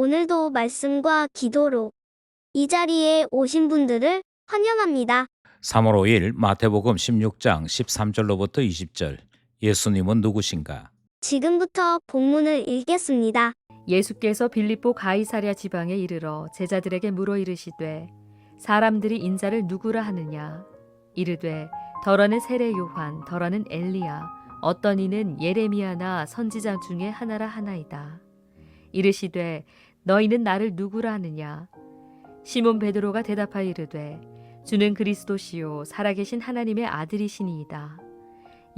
오늘도 말씀과 기도로 이 자리에 오신 분들을 환영합니다. 3월 5일 마태복음 16장 13절로부터 20절. 예수님은 누구신가? 지금부터 본문을 읽겠습니다. 예수께서 빌립보 가이사랴 지방에 이르러 제자들에게 물어 이르시되 사람들이 인자를 누구라 하느냐 이르되 더러는 세례 요한 더러는 엘리야 어떤 이는 예레미야나 선지자 중에 하나라 하나이다. 이르시되 너희는 나를 누구라 하느냐 시몬 베드로가 대답하여 이르되 주는 그리스도시요 살아계신 하나님의 아들이시니이다.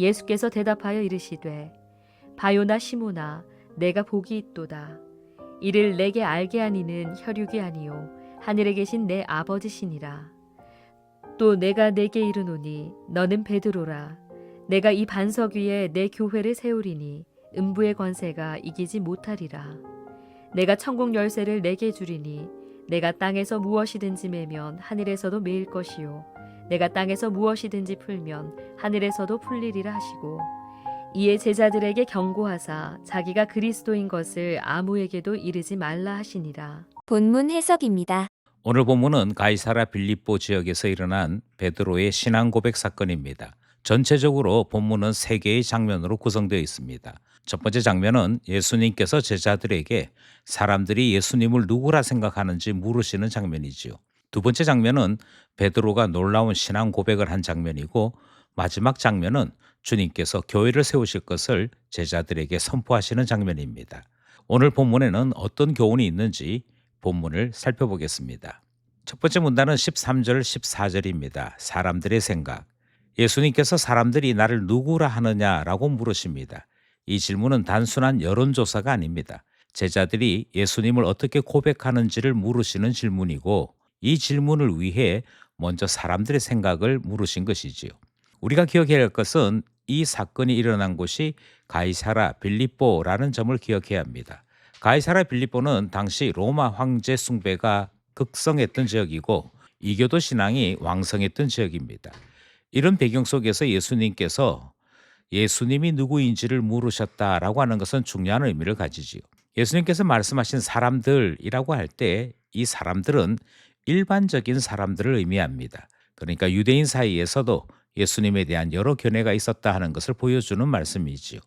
예수께서 대답하여 이르시되 바요나 시몬아 내가 복이 있도다. 이를 내게 알게 하니는 혈육이 아니요 하늘에 계신 내 아버지시니라. 또 내가 내게 이르노니 너는 베드로라. 내가 이 반석 위에 내 교회를 세우리니 음부의 권세가 이기지 못하리라. 내가 천국 열쇠를 내게 주리니 내가 땅에서 무엇이든지 매면 하늘에서도 매일 것이요 내가 땅에서 무엇이든지 풀면 하늘에서도 풀리리라 하시고 이에 제자들에게 경고하사 자기가 그리스도인 것을 아무에게도 이르지 말라 하시니라. 본문 해석입니다. 오늘 본문은 가이사라 빌립보 지역에서 일어난 베드로의 신앙 고백 사건입니다. 전체적으로 본문은 3개의 장면으로 구성되어 있습니다. 첫 번째 장면은 예수님께서 제자들에게 사람들이 예수님을 누구라 생각하는지 물으시는 장면이지요. 두 번째 장면은 베드로가 놀라운 신앙 고백을 한 장면이고, 마지막 장면은 주님께서 교회를 세우실 것을 제자들에게 선포하시는 장면입니다. 오늘 본문에는 어떤 교훈이 있는지 본문을 살펴보겠습니다. 첫 번째 문단은 13절, 14절입니다. 사람들의 생각. 예수님께서 사람들이 나를 누구라 하느냐라고 물으십니다. 이 질문은 단순한 여론조사가 아닙니다. 제자들이 예수님을 어떻게 고백하는지를 물으시는 질문이고, 이 질문을 위해 먼저 사람들의 생각을 물으신 것이지요. 우리가 기억해야 할 것은 이 사건이 일어난 곳이 가이사라 빌립보라는 점을 기억해야 합니다. 가이사라 빌립보는 당시 로마 황제 숭배가 극성했던 지역이고 이교도 신앙이 왕성했던 지역입니다. 이런 배경 속에서 예수님께서 예수님이 누구인지를 물으셨다라고 하는 것은 중요한 의미를 가지지요. 예수님께서 말씀하신 사람들이라고 할 때 이 사람들은 일반적인 사람들을 의미합니다. 그러니까 유대인 사이에서도 예수님에 대한 여러 견해가 있었다 하는 것을 보여주는 말씀이지요.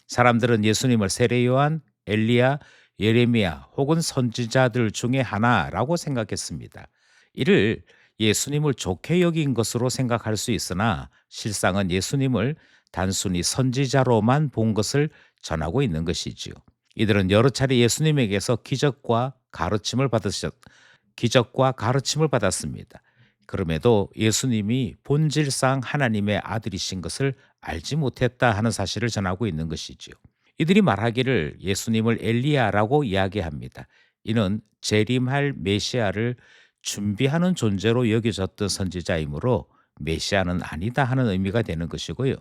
사람들은 예수님을 세례 요한, 엘리야, 예레미야 혹은 선지자들 중에 하나라고 생각했습니다. 이를 예수님을 좋게 여긴 것으로 생각할 수 있으나 실상은 예수님을 단순히 선지자로만 본 것을 전하고 있는 것이지요. 이들은 여러 차례 예수님에게서 기적과 가르침을 받았습니다. 그럼에도 예수님이 본질상 하나님의 아들이신 것을 알지 못했다 하는 사실을 전하고 있는 것이지요. 이들이 말하기를 예수님을 엘리야라고 이야기합니다. 이는 재림할 메시아를 준비하는 존재로 여겨졌던 선지자이므로 메시아는 아니다 하는 의미가 되는 것이고요.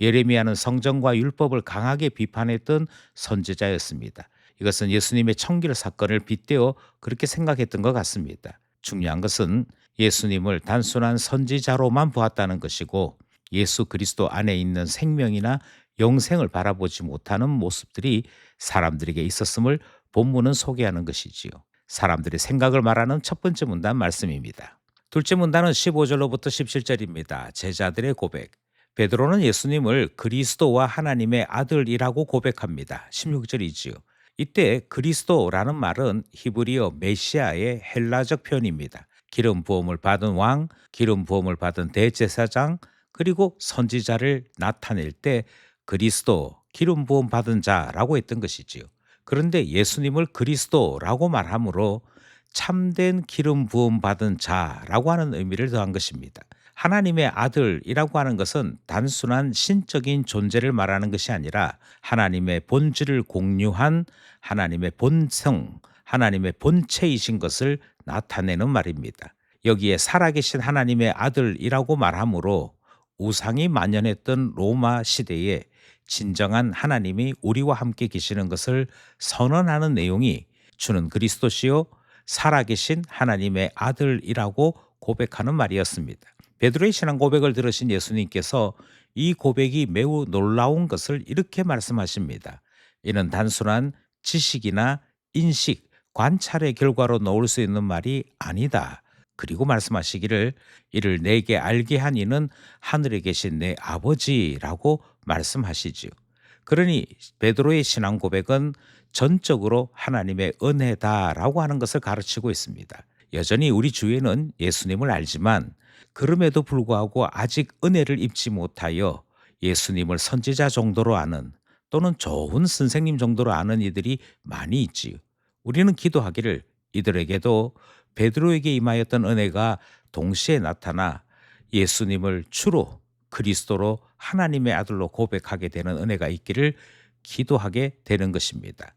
예레미야는 성전과 율법을 강하게 비판했던 선지자였습니다. 이것은 예수님의 청길 사건을 빗대어 그렇게 생각했던 것 같습니다. 중요한 것은 예수님을 단순한 선지자로만 보았다는 것이고 예수 그리스도 안에 있는 생명이나 영생을 바라보지 못하는 모습들이 사람들에게 있었음을 본문은 소개하는 것이지요. 사람들의 생각을 말하는 첫 번째 문단 말씀입니다. 둘째 문단은 15절로부터 17절입니다. 제자들의 고백. 베드로는 예수님을 그리스도와 하나님의 아들이라고 고백합니다. 16절이지요. 이때 그리스도라는 말은 히브리어 메시아의 헬라적 표현입니다. 기름 부음을 받은 왕, 기름 부음을 받은 대제사장, 그리고 선지자를 나타낼 때 그리스도, 기름 부음 받은 자라고 했던 것이지요. 그런데 예수님을 그리스도라고 말함으로 참된 기름 부음 받은 자라고 하는 의미를 더한 것입니다. 하나님의 아들이라고 하는 것은 단순한 신적인 존재를 말하는 것이 아니라 하나님의 본질을 공유한 하나님의 본성, 하나님의 본체이신 것을 나타내는 말입니다. 여기에 살아계신 하나님의 아들이라고 말함으로 우상이 만연했던 로마 시대에 진정한 하나님이 우리와 함께 계시는 것을 선언하는 내용이 주는 그리스도시요 살아계신 하나님의 아들이라고 고백하는 말이었습니다. 베드로의 신앙 고백을 들으신 예수님께서 이 고백이 매우 놀라운 것을 이렇게 말씀하십니다. 이는 단순한 지식이나 인식, 관찰의 결과로 놓을 수 있는 말이 아니다. 그리고 말씀하시기를 이를 내게 알게 한 이는 하늘에 계신 내 아버지라고 말씀하시지요. 그러니 베드로의 신앙 고백은 전적으로 하나님의 은혜다라고 하는 것을 가르치고 있습니다. 여전히 우리 주위에는 예수님을 알지만 그럼에도 불구하고 아직 은혜를 입지 못하여 예수님을 선지자 정도로 아는 또는 좋은 선생님 정도로 아는 이들이 많이 있지요. 우리는 기도하기를 이들에게도 베드로에게 임하였던 은혜가 동시에 나타나 예수님을 주로 그리스도로 하나님의 아들로 고백하게 되는 은혜가 있기를 기도하게 되는 것입니다.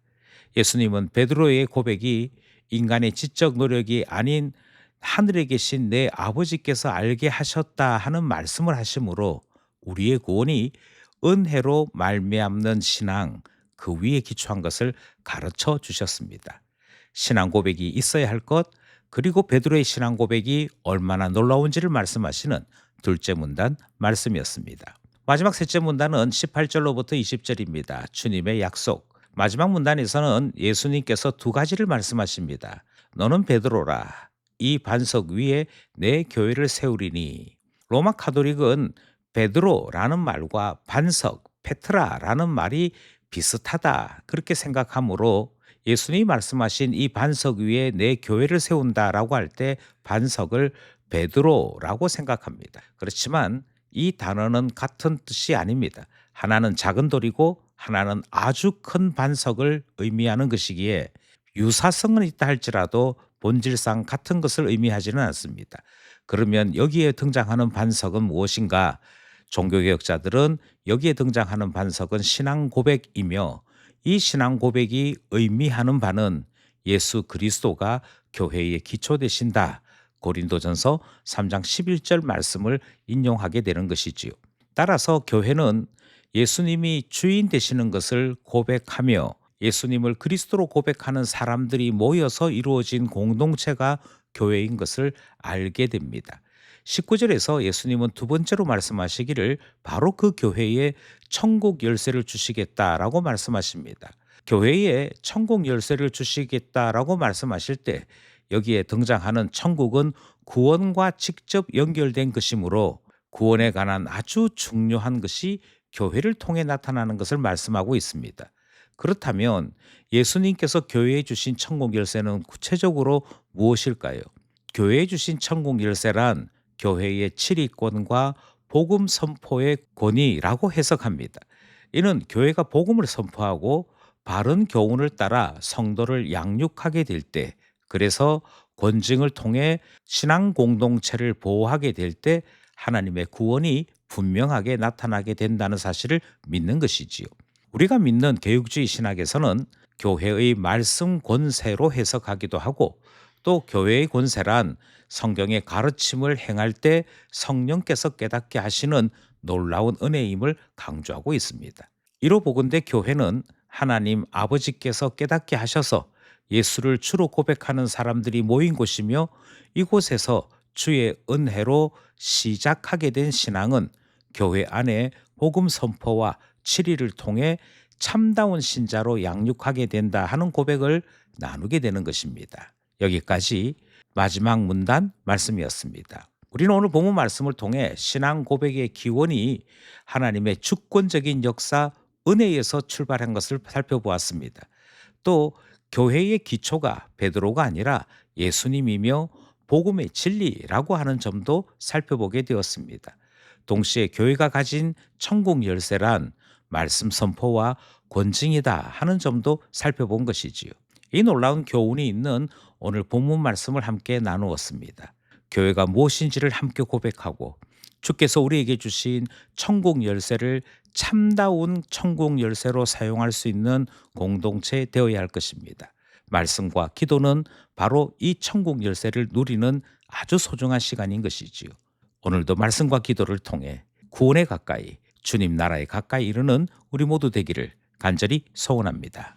예수님은 베드로의 고백이 인간의 지적 노력이 아닌 하늘에 계신 내 아버지께서 알게 하셨다 하는 말씀을 하심으로 우리의 구원이 은혜로 말미암는 신앙 그 위에 기초한 것을 가르쳐 주셨습니다. 신앙 고백이 있어야 할 것, 그리고 베드로의 신앙 고백이 얼마나 놀라운지를 말씀하시는 둘째 문단 말씀이었습니다. 마지막 셋째 문단은 18절로부터 20절입니다. 주님의 약속. 마지막 문단에서는 예수님께서 두 가지를 말씀하십니다. 너는 베드로라. 이 반석 위에 내 교회를 세우리니. 로마 카톨릭은 베드로라는 말과 반석, 페트라라는 말이 비슷하다. 그렇게 생각하므로 예수님이 말씀하신 이 반석 위에 내 교회를 세운다라고 할 때 반석을 베드로라고 생각합니다. 그렇지만 이 단어는 같은 뜻이 아닙니다. 하나는 작은 돌이고 하나는 아주 큰 반석을 의미하는 것이기에 유사성은 있다 할지라도 본질상 같은 것을 의미하지는 않습니다. 그러면 여기에 등장하는 반석은 무엇인가? 종교개혁자들은 여기에 등장하는 반석은 신앙 고백이며 이 신앙 고백이 의미하는 바는 예수 그리스도가 교회의 기초 되신다. 고린도전서 3장 11절 말씀을 인용하게 되는 것이지요. 따라서 교회는 예수님이 주인 되시는 것을 고백하며 예수님을 그리스도로 고백하는 사람들이 모여서 이루어진 공동체가 교회인 것을 알게 됩니다. 19절에서 예수님은 두 번째로 말씀하시기를 바로 그 교회에 천국 열쇠를 주시겠다라고 말씀하십니다. 교회에 천국 열쇠를 주시겠다라고 말씀하실 때 여기에 등장하는 천국은 구원과 직접 연결된 것이므로 구원에 관한 아주 중요한 것이 교회를 통해 나타나는 것을 말씀하고 있습니다. 그렇다면 예수님께서 교회에 주신 천국 열쇠는 구체적으로 무엇일까요? 교회에 주신 천국 열쇠란 교회의 치리권과 복음 선포의 권위라고 해석합니다. 이는 교회가 복음을 선포하고 바른 교훈을 따라 성도를 양육하게 될 때, 그래서 권징을 통해 신앙 공동체를 보호하게 될 때 하나님의 구원이 분명하게 나타나게 된다는 사실을 믿는 것이지요. 우리가 믿는 개혁주의 신학에서는 교회의 말씀 권세로 해석하기도 하고 또 교회의 권세란 성경의 가르침을 행할 때 성령께서 깨닫게 하시는 놀라운 은혜임을 강조하고 있습니다. 이로 보건대 교회는 하나님 아버지께서 깨닫게 하셔서 예수를 주로 고백하는 사람들이 모인 곳이며 이곳에서 주의 은혜로 시작하게 된 신앙은 교회 안에 복음 선포와 치리를 통해 참다운 신자로 양육하게 된다 하는 고백을 나누게 되는 것입니다. 여기까지 마지막 문단 말씀이었습니다. 우리는 오늘 본문 말씀을 통해 신앙 고백의 기원이 하나님의 주권적인 역사 은혜에서 출발한 것을 살펴보았습니다. 또 교회의 기초가 베드로가 아니라 예수님이며 복음의 진리라고 하는 점도 살펴보게 되었습니다. 동시에 교회가 가진 천국 열쇠란 말씀 선포와 권징이다 하는 점도 살펴본 것이지요. 이 놀라운 교훈이 있는 오늘 본문 말씀을 함께 나누었습니다. 교회가 무엇인지를 함께 고백하고 주께서 우리에게 주신 천국 열쇠를 참다운 천국 열쇠로 사용할 수 있는 공동체 되어야 할 것입니다. 말씀과 기도는 바로 이 천국 열쇠를 누리는 아주 소중한 시간인 것이지요. 오늘도 말씀과 기도를 통해 구원에 가까이, 주님 나라에 가까이 이르는 우리 모두 되기를 간절히 소원합니다.